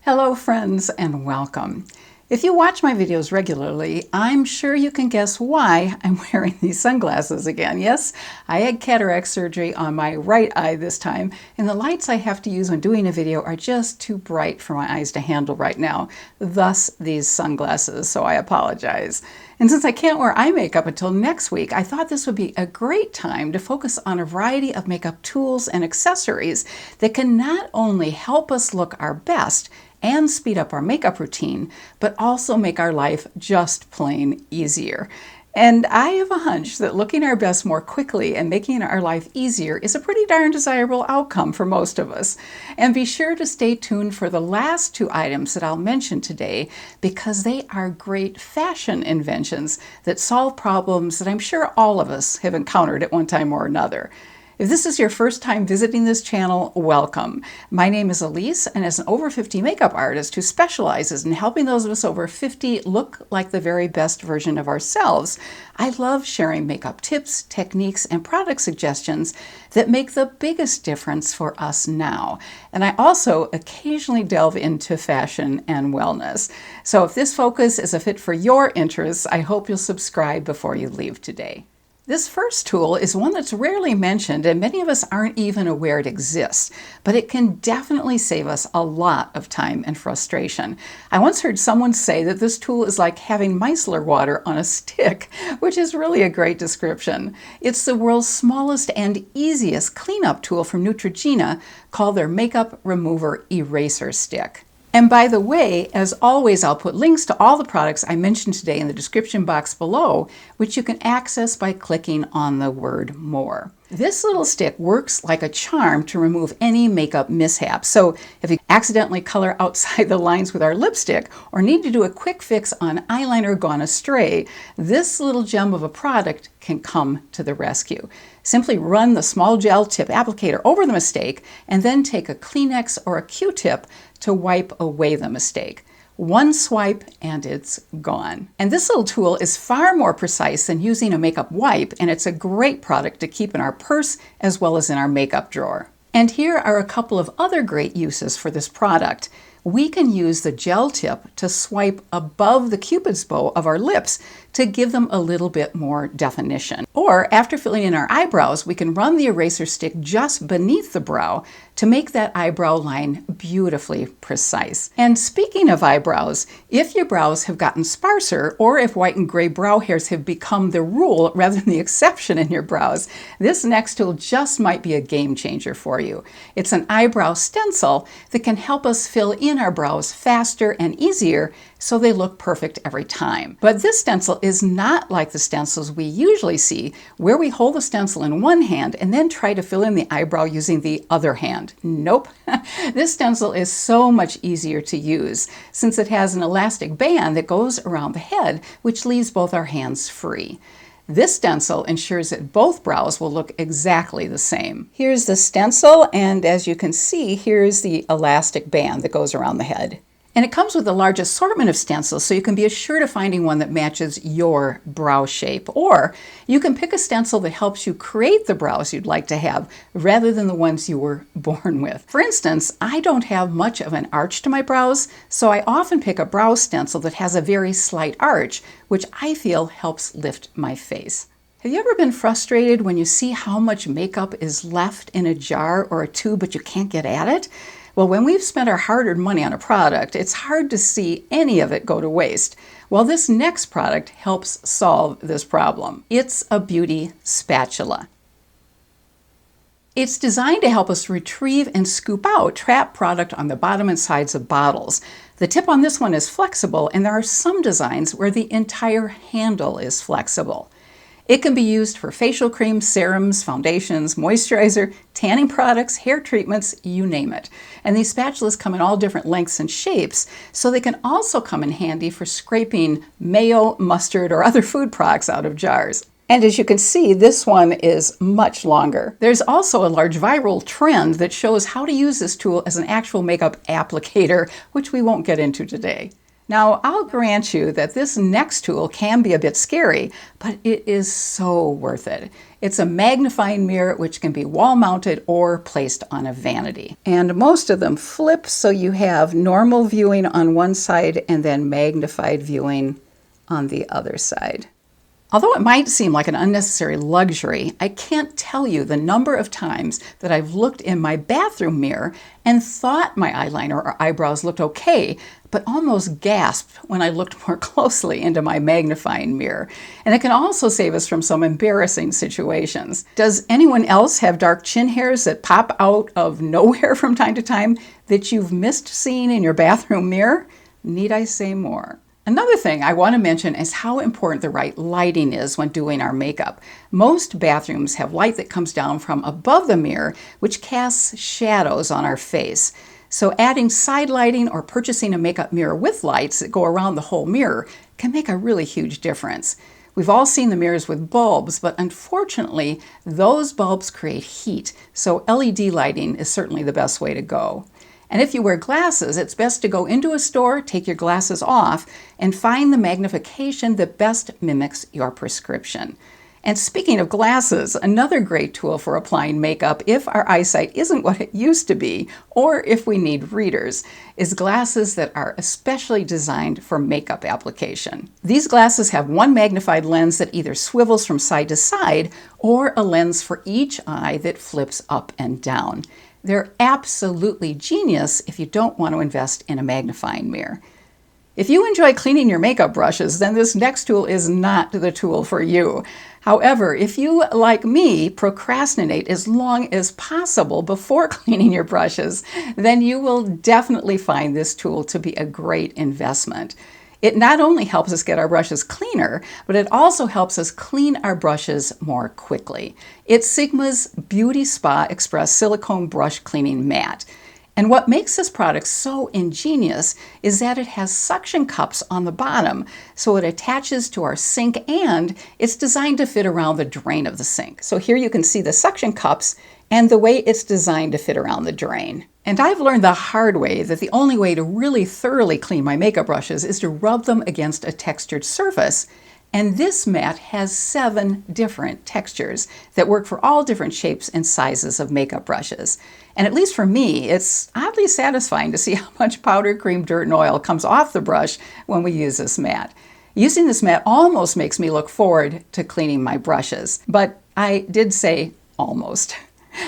Hello friends and welcome. If you watch my videos regularly, I'm sure you can guess why I'm wearing these sunglasses again. Yes, I had cataract surgery on my right eye this time, and the lights I have to use when doing a video are just too bright for my eyes to handle right now. Thus these sunglasses, so I apologize. And since I can't wear eye makeup until next week, I thought this would be a great time to focus on a variety of makeup tools and accessories that can not only help us look our best and speed up our makeup routine, but also make our life just plain easier. And I have a hunch that looking our best more quickly and making our life easier is a pretty darn desirable outcome for most of us. And be sure to stay tuned for the last two items that I'll mention today, because they are great fashion inventions that solve problems that I'm sure all of us have encountered at one time or another. If this is your first time visiting this channel, welcome. My name is Elise, and as an over 50 makeup artist who specializes in helping those of us over 50 look like the very best version of ourselves, I love sharing makeup tips, techniques, and product suggestions that make the biggest difference for us now. And I also occasionally delve into fashion and wellness. So if this focus is a fit for your interests, I hope you'll subscribe before you leave today. This first tool is one that's rarely mentioned, and many of us aren't even aware it exists, but it can definitely save us a lot of time and frustration. I once heard someone say that this tool is like having micellar water on a stick, which is really a great description. It's the world's smallest and easiest cleanup tool from Neutrogena, called their Makeup Remover Eraser Stick. And by the way, as always, I'll put links to all the products I mentioned today in the description box below, which you can access by clicking on the word more. This little stick works like a charm to remove any makeup mishaps. So if you accidentally color outside the lines with our lipstick or need to do a quick fix on eyeliner gone astray, this little gem of a product can come to the rescue. Simply run the small gel tip applicator over the mistake and then take a Kleenex or a Q-tip to wipe away the mistake. One swipe and it's gone. And this little tool is far more precise than using a makeup wipe, and it's a great product to keep in our purse as well as in our makeup drawer. And here are a couple of other great uses for this product. We can use the gel tip to swipe above the cupid's bow of our lips to give them a little bit more definition. Or after filling in our eyebrows, we can run the eraser stick just beneath the brow to make that eyebrow line beautifully precise. And speaking of eyebrows, if your brows have gotten sparser, or if white and gray brow hairs have become the rule rather than the exception in your brows, this next tool just might be a game changer for you. It's an eyebrow stencil that can help us fill in our brows faster and easier so they look perfect every time. But this stencil is not like the stencils we usually see, where we hold the stencil in one hand and then try to fill in the eyebrow using the other hand. Nope. This stencil is so much easier to use since it has an elastic band that goes around the head, which leaves both our hands free. This stencil ensures that both brows will look exactly the same. Here's the stencil, and as you can see, here's the elastic band that goes around the head. And it comes with a large assortment of stencils, so you can be assured of finding one that matches your brow shape. Or you can pick a stencil that helps you create the brows you'd like to have, rather than the ones you were born with. For instance, I don't have much of an arch to my brows, so I often pick a brow stencil that has a very slight arch, which I feel helps lift my face. Have you ever been frustrated when you see how much makeup is left in a jar or a tube, but you can't get at it? Well, when we've spent our hard-earned money on a product, it's hard to see any of it go to waste. Well, this next product helps solve this problem. It's a beauty spatula. It's designed to help us retrieve and scoop out trapped product on the bottom and sides of bottles. The tip on this one is flexible, and there are some designs where the entire handle is flexible. It can be used for facial creams, serums, foundations, moisturizer, tanning products, hair treatments, you name it. And these spatulas come in all different lengths and shapes, so they can also come in handy for scraping mayo, mustard, or other food products out of jars. And as you can see, this one is much longer. There's also a large viral trend that shows how to use this tool as an actual makeup applicator, which we won't get into today. Now, I'll grant you that this next tool can be a bit scary, but it is so worth it. It's a magnifying mirror which can be wall-mounted or placed on a vanity. And most of them flip so you have normal viewing on one side and then magnified viewing on the other side. Although it might seem like an unnecessary luxury, I can't tell you the number of times that I've looked in my bathroom mirror and thought my eyeliner or eyebrows looked okay, but almost gasped when I looked more closely into my magnifying mirror. And it can also save us from some embarrassing situations. Does anyone else have dark chin hairs that pop out of nowhere from time to time that you've missed seeing in your bathroom mirror? Need I say more? Another thing I want to mention is how important the right lighting is when doing our makeup. Most bathrooms have light that comes down from above the mirror, which casts shadows on our face. So adding side lighting or purchasing a makeup mirror with lights that go around the whole mirror can make a really huge difference. We've all seen the mirrors with bulbs, but unfortunately, those bulbs create heat, so LED lighting is certainly the best way to go. And if you wear glasses, it's best to go into a store, take your glasses off, and find the magnification that best mimics your prescription. And speaking of glasses, another great tool for applying makeup if our eyesight isn't what it used to be, or if we need readers, is glasses that are especially designed for makeup application. These glasses have one magnified lens that either swivels from side to side, or a lens for each eye that flips up and down. They're absolutely genius if you don't want to invest in a magnifying mirror. If you enjoy cleaning your makeup brushes, then this next tool is not the tool for you. However, if you, like me, procrastinate as long as possible before cleaning your brushes, then you will definitely find this tool to be a great investment. It not only helps us get our brushes cleaner, but it also helps us clean our brushes more quickly. It's Sigma's Beauty Spa Express Silicone Brush Cleaning Mat. And what makes this product so ingenious is that it has suction cups on the bottom, so it attaches to our sink and it's designed to fit around the drain of the sink. So here you can see the suction cups and the way it's designed to fit around the drain. And I've learned the hard way that the only way to really thoroughly clean my makeup brushes is to rub them against a textured surface. And this mat has 7 different textures that work for all different shapes and sizes of makeup brushes. And at least for me, it's oddly satisfying to see how much powder, cream, dirt, and oil comes off the brush when we use this mat. Using this mat almost makes me look forward to cleaning my brushes, but I did say almost.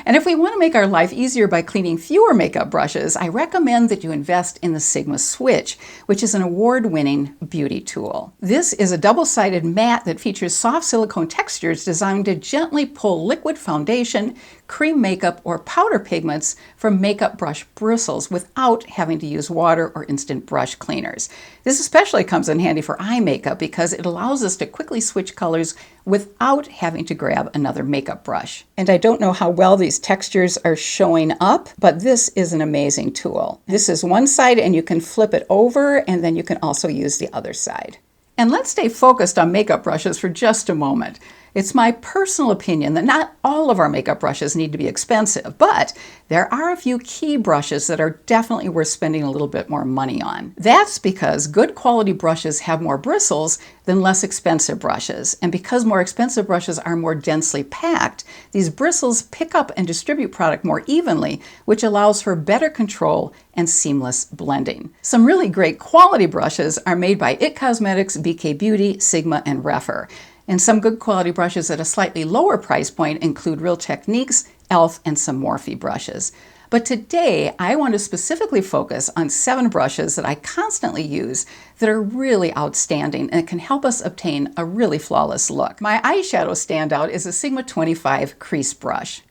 And if we want to make our life easier by cleaning fewer makeup brushes, I recommend that you invest in the Sigma Switch, which is an award-winning beauty tool. This is a double-sided mat that features soft silicone textures designed to gently pull liquid foundation, cream makeup, or powder pigments from makeup brush bristles without having to use water or instant brush cleaners. This especially comes in handy for eye makeup because it allows us to quickly switch colors without having to grab another makeup brush. And I don't know how well these textures are showing up, but this is an amazing tool. This is one side and you can flip it over, and then you can also use the other side. And let's stay focused on makeup brushes for just a moment. It's my personal opinion that not all of our makeup brushes need to be expensive, but there are a few key brushes that are definitely worth spending a little bit more money on. That's because good quality brushes have more bristles than less expensive brushes. And because more expensive brushes are more densely packed, these bristles pick up and distribute product more evenly, which allows for better control and seamless blending. Some really great quality brushes are made by IT Cosmetics, BK Beauty, Sigma, and Rephr. And some good quality brushes at a slightly lower price point include Real Techniques, e.l.f., and some Morphe brushes. But today, I want to specifically focus on 7 brushes that I constantly use that are really outstanding and can help us obtain a really flawless look. My eyeshadow standout is a Sigma 25 crease brush.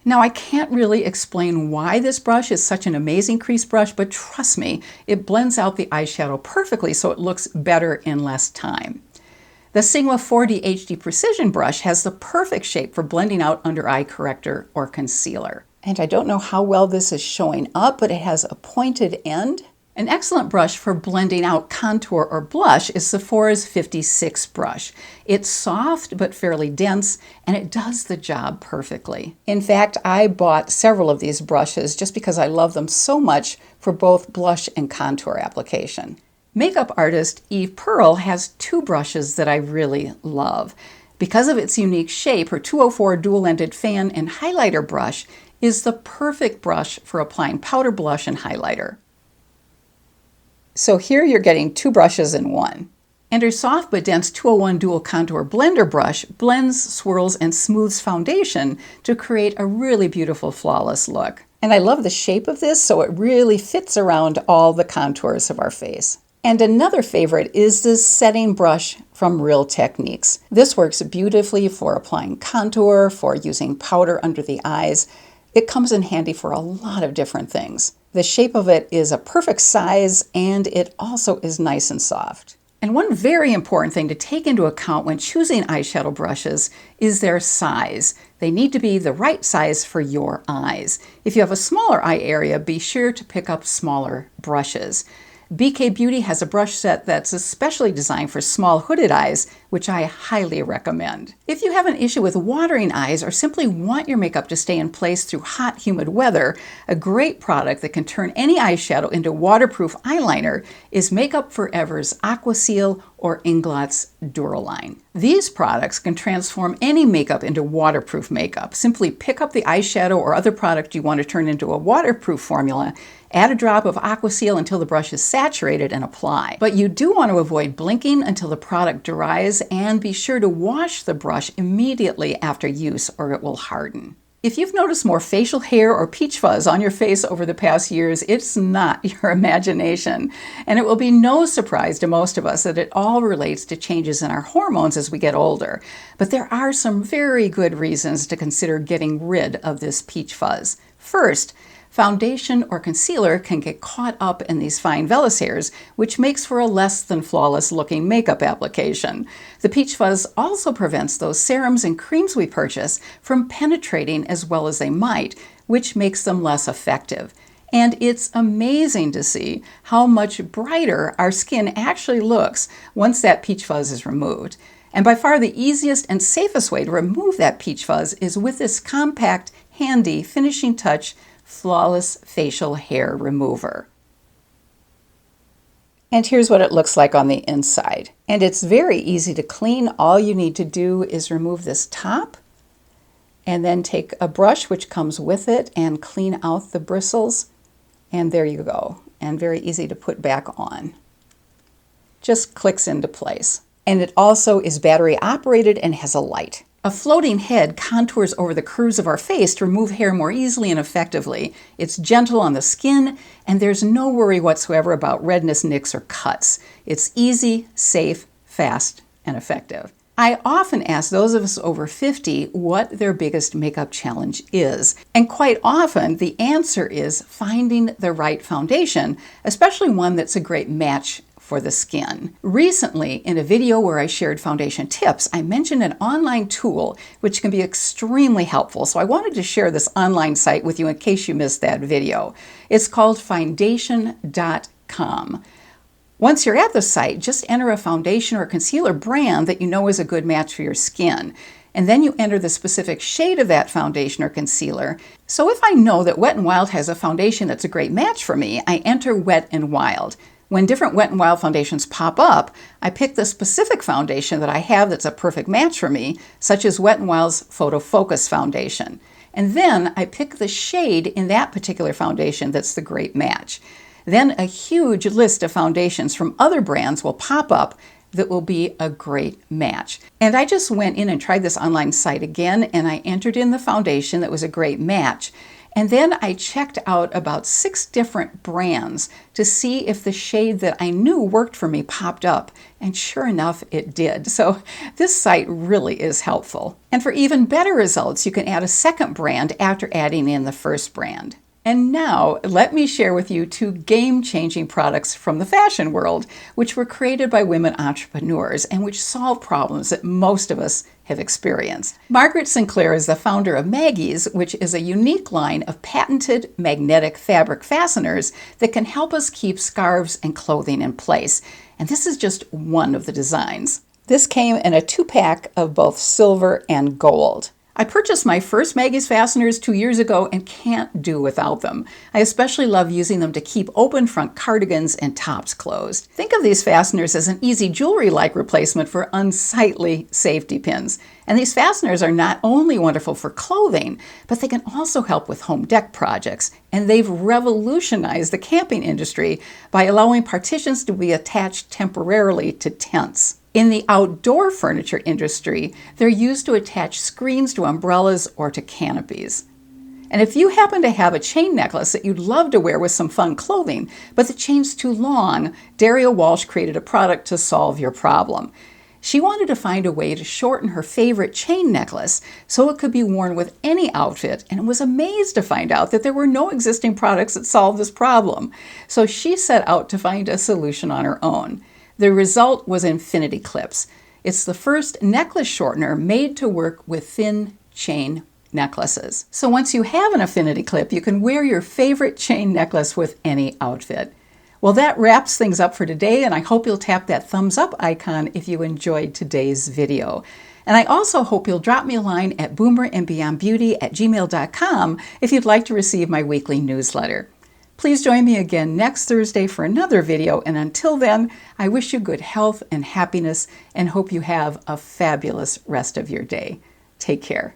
Now, I can't really explain why this brush is such an amazing crease brush, but trust me, it blends out the eyeshadow perfectly so it looks better in less time. The Sigma 4D HD Precision brush has the perfect shape for blending out under eye corrector or concealer. And I don't know how well this is showing up, but it has a pointed end. An excellent brush for blending out contour or blush is Sephora's 56 brush. It's soft but fairly dense, and it does the job perfectly. In fact, I bought several of these brushes just because I love them so much for both blush and contour application. Makeup artist Eve Pearl has two brushes that I really love. Because of its unique shape, her 204 dual-ended fan and highlighter brush is the perfect brush for applying powder blush and highlighter. So here you're getting two brushes in one. And her soft but dense 201 dual contour blender brush blends, swirls, and smooths foundation to create a really beautiful, flawless look. And I love the shape of this, so it really fits around all the contours of our face. And another favorite is this setting brush from Real Techniques. This works beautifully for applying contour, for using powder under the eyes. It comes in handy for a lot of different things. The shape of it is a perfect size, and it also is nice and soft. And one very important thing to take into account when choosing eyeshadow brushes is their size. They need to be the right size for your eyes. If you have a smaller eye area, be sure to pick up smaller brushes. BK Beauty has a brush set that's especially designed for small hooded eyes, which I highly recommend. If you have an issue with watering eyes or simply want your makeup to stay in place through hot, humid weather, a great product that can turn any eyeshadow into waterproof eyeliner is Makeup Forever's Aqua Seal or Inglot's Duraline. These products can transform any makeup into waterproof makeup. Simply pick up the eyeshadow or other product you want to turn into a waterproof formula, add a drop of Aqua Seal until the brush is saturated, and apply. But you do want to avoid blinking until the product dries, and be sure to wash the brush immediately after use or it will harden. If you've noticed more facial hair or peach fuzz on your face over the past years, it's not your imagination. And it will be no surprise to most of us that it all relates to changes in our hormones as we get older. But there are some very good reasons to consider getting rid of this peach fuzz. First, foundation or concealer can get caught up in these fine vellus hairs, which makes for a less than flawless looking makeup application. The peach fuzz also prevents those serums and creams we purchase from penetrating as well as they might, which makes them less effective. And it's amazing to see how much brighter our skin actually looks once that peach fuzz is removed. And by far the easiest and safest way to remove that peach fuzz is with this compact, handy, finishing touch Flawless Facial Hair Remover. And here's what it looks like on the inside. And it's very easy to clean. All you need to do is remove this top and then take a brush which comes with it and clean out the bristles. And there you go. And very easy to put back on. Just clicks into place. And it also is battery operated and has a light. A floating head contours over the curves of our face to remove hair more easily and effectively. It's gentle on the skin, and there's no worry whatsoever about redness, nicks, or cuts. It's easy, safe, fast, and effective. I often ask those of us over 50 what their biggest makeup challenge is. And quite often, the answer is finding the right foundation, especially one that's a great match for the skin. Recently, in a video where I shared foundation tips, I mentioned an online tool which can be extremely helpful. So I wanted to share this online site with you in case you missed that video. It's called foundation.com. Once you're at the site, just enter a foundation or concealer brand that you know is a good match for your skin. And then you enter the specific shade of that foundation or concealer. So if I know that Wet n Wild has a foundation that's a great match for me, I enter Wet n Wild. When different Wet n Wild foundations pop up, I pick the specific foundation that I have that's a perfect match for me, such as Wet n Wild's Photo Focus foundation. And then I pick the shade in that particular foundation that's the great match. Then a huge list of foundations from other brands will pop up that will be a great match. And I just went in and tried this online site again, and I entered in the foundation that was a great match. And then I checked out about 6 different brands to see if the shade that I knew worked for me popped up. And sure enough, it did. So this site really is helpful. And for even better results, you can add a second brand after adding in the first brand. And now, let me share with you 2 game-changing products from the fashion world, which were created by women entrepreneurs and which solve problems that most of us have experienced. Margaret Sinclair is the founder of Maggie's, which is a unique line of patented magnetic fabric fasteners that can help us keep scarves and clothing in place. And this is just one of the designs. This came in a 2-pack of both silver and gold. I purchased my first Maggie's fasteners 2 years ago and can't do without them. I especially love using them to keep open front cardigans and tops closed. Think of these fasteners as an easy jewelry-like replacement for unsightly safety pins. And these fasteners are not only wonderful for clothing, but they can also help with home deck projects. And they've revolutionized the camping industry by allowing partitions to be attached temporarily to tents. In the outdoor furniture industry, they're used to attach screens to umbrellas or to canopies. And if you happen to have a chain necklace that you'd love to wear with some fun clothing, but the chain's too long, Daria Walsh created a product to solve your problem. She wanted to find a way to shorten her favorite chain necklace so it could be worn with any outfit, and was amazed to find out that there were no existing products that solved this problem. So she set out to find a solution on her own. The result was Infinity Clips. It's the first necklace shortener made to work with thin chain necklaces. So once you have an Infinity Clip, you can wear your favorite chain necklace with any outfit. Well, that wraps things up for today, and I hope you'll tap that thumbs up icon if you enjoyed today's video. And I also hope you'll drop me a line at boomerandbeyondbeauty@gmail.com if you'd like to receive my weekly newsletter. Please join me again next Thursday for another video, and until then, I wish you good health and happiness and hope you have a fabulous rest of your day. Take care.